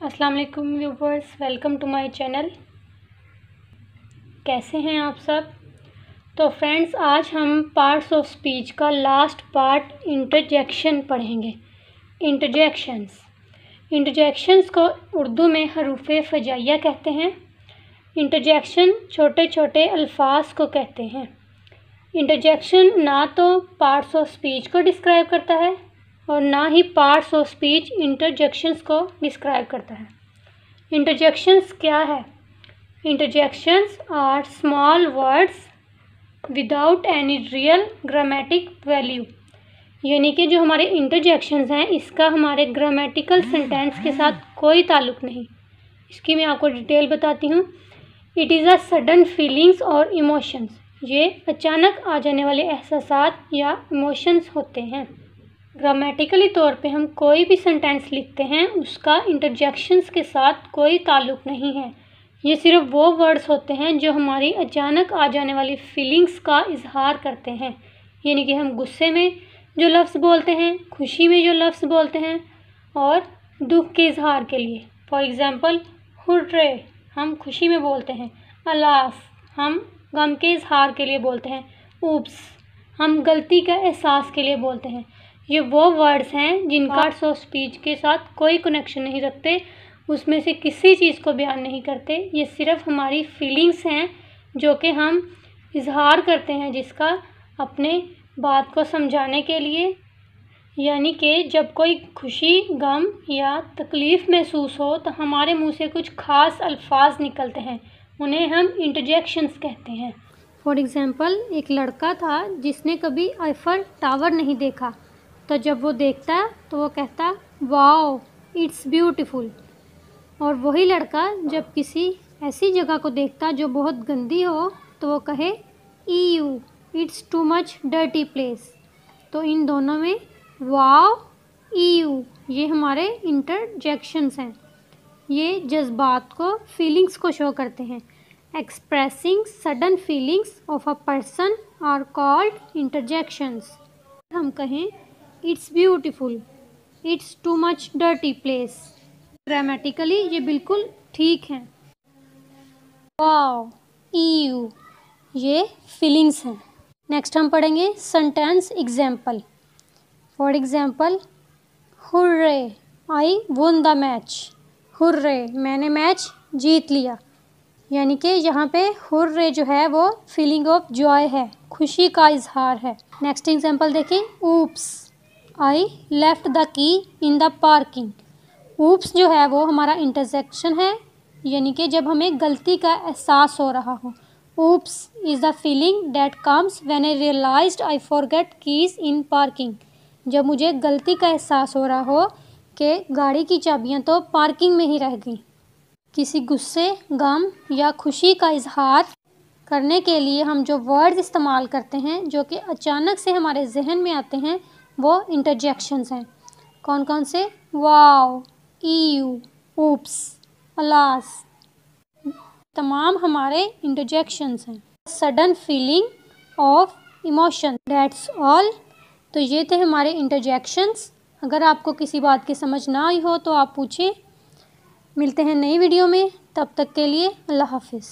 अस्सलाम वालेकुम viewers, welcome to my channel. कैसे हैं आप सब? तो फ्रेंड्स, आज हम पार्ट्स ऑफ स्पीच का लास्ट पार्ट इंटरजेक्शन पढ़ेंगे। इंटरजेक्शंस को उर्दू में हरूफ फजाइया कहते हैं। इंटरजेक्शन छोटे छोटे अल्फाज को कहते हैं। इंटरजेक्शन ना तो पार्ट्स ऑफ स्पीच को डिस्क्राइब करता है और ना ही पार्ट्स ऑफ स्पीच इंटरजेक्शंस को डिस्क्राइब करता है। इंटरजेक्शंस क्या है? Interjections are small words without any real grammatic value, यानी कि जो हमारे इंटरजेक्शंस हैं इसका हमारे ग्रामेटिकल सेंटेंस के साथ कोई ताल्लुक़ नहीं। इसकी मैं आपको डिटेल बताती हूँ। It is a sudden feelings और इमोशंस, ये अचानक आ जाने वाले एहसासात या इमोशंस होते हैं। ग्रामेटिकली तौर पे हम कोई भी सेंटेंस लिखते हैं उसका इंटरजेक्शंस के साथ कोई ताल्लुक़ नहीं है। ये सिर्फ वो वर्ड्स होते हैं जो हमारी अचानक आ जाने वाली फीलिंग्स का इजहार करते हैं, यानी कि हम गुस्से में जो लफ्ज़ बोलते हैं, खुशी में जो लफ्ज़ बोलते हैं और दुख के इजहार के लिए। फॉर एग्ज़ाम्पल, हुर्रे हम खुशी में बोलते हैं, अलास हम गम के इजहार के लिए बोलते हैं, ऊप्स हम गलती का एहसास के लिए बोलते हैं। ये वो वर्ड्स हैं जिनका पार्ट्स ऑफ स्पीच के साथ कोई कनेक्शन नहीं रखते, उसमें से किसी चीज़ को बयान नहीं करते। ये सिर्फ हमारी फीलिंग्स हैं जो कि हम इजहार करते हैं जिसका अपने बात को समझाने के लिए, यानी कि जब कोई खुशी, गम या तकलीफ़ महसूस हो तो हमारे मुंह से कुछ ख़ास अल्फाज निकलते हैं, उन्हें हम इंटरजेक्शंस कहते हैं। फॉर एग्ज़ाम्पल, एक लड़का था जिसने कभी आईफल टावर नहीं देखा, तो जब वो देखता तो वो कहता वाओ इट्स ब्यूटीफुल। और वही लड़का जब किसी ऐसी जगह को देखता जो बहुत गंदी हो तो वो कहे EU it's too much dirty place. तो इन दोनों में वाओ, ईयू ये हमारे इंटरजेक्शंस हैं। ये जज्बात को, फीलिंग्स को शो करते हैं। Expressing sudden feelings of a person are called interjections. हम कहें it's beautiful, it's too much dirty place, grammatically ये बिल्कुल ठीक हैं। वाओ, ईयू ये फीलिंग्स हैं। नेक्स्ट हम पढ़ेंगे sentence example. For example, hurray I won the match. Hurray मैंने मैच जीत लिया, यानी कि यहाँ पे हुर्रे जो है वो फीलिंग ऑफ जॉय है, खुशी का इजहार है। नेक्स्ट एग्जाम्पल देखिए, oops I left the key in the parking. Oops जो है वो हमारा इंटरजेक्शन है, यानी कि जब हमें गलती का एहसास हो रहा हो। Oops is the feeling that comes when I realised I forget keys in parking. जब मुझे गलती का एहसास हो रहा हो कि गाड़ी की चाबियां तो पार्किंग में ही रह गई। किसी गुस्से, गम या खुशी का इजहार करने के लिए हम जो वर्ड्स इस्तेमाल करते हैं जो कि अचानक से हमारे जहन में आते हैं वो इंटरजेक्शंस हैं। कौन कौन से? वाओ, ईयू, ऊप्स, अलास, तमाम हमारे इंटरजेक्शंस हैं। Sudden feeling of emotion, that's all. तो ये थे हमारे इंटरजेक्शंस। अगर आपको किसी बात की समझ ना आई हो तो आप पूछें। मिलते हैं नई वीडियो में, तब तक के लिए अल्लाह हाफिज़।